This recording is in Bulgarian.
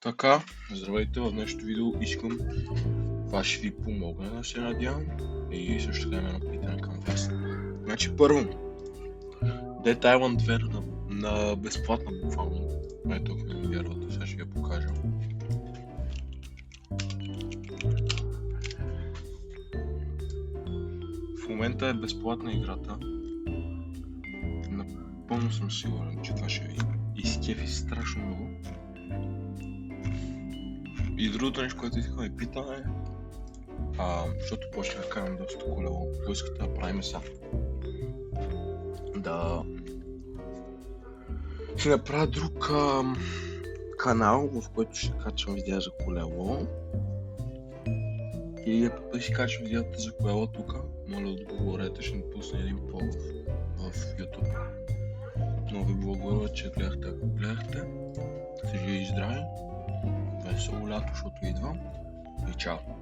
Така, здравейте, в днешното видео искам това ще ви помогне, да се надявам, и също така има едно питане към вас. Значи първо, Dead Island 2 на безплатна буквално, ето ако не ми вярвате, сега ще я покажа. В момента е безплатна играта. Напълно съм сигурен, че това ще ви изкефи страшно много. И другото нещо, което искам да ви питам е, защото почнах да карам доста колело, какво искате да правим сега? Да ще направя друг канал, в който ще качвам видеа за колело. И да си качвам видеята за колело тук. Моля, отговорете, ще ми пусна един пост в YouTube. Но ви благодаря, че гледахте, ако гледахте. Живи и здрави. Весело лято, защото идва. И чао!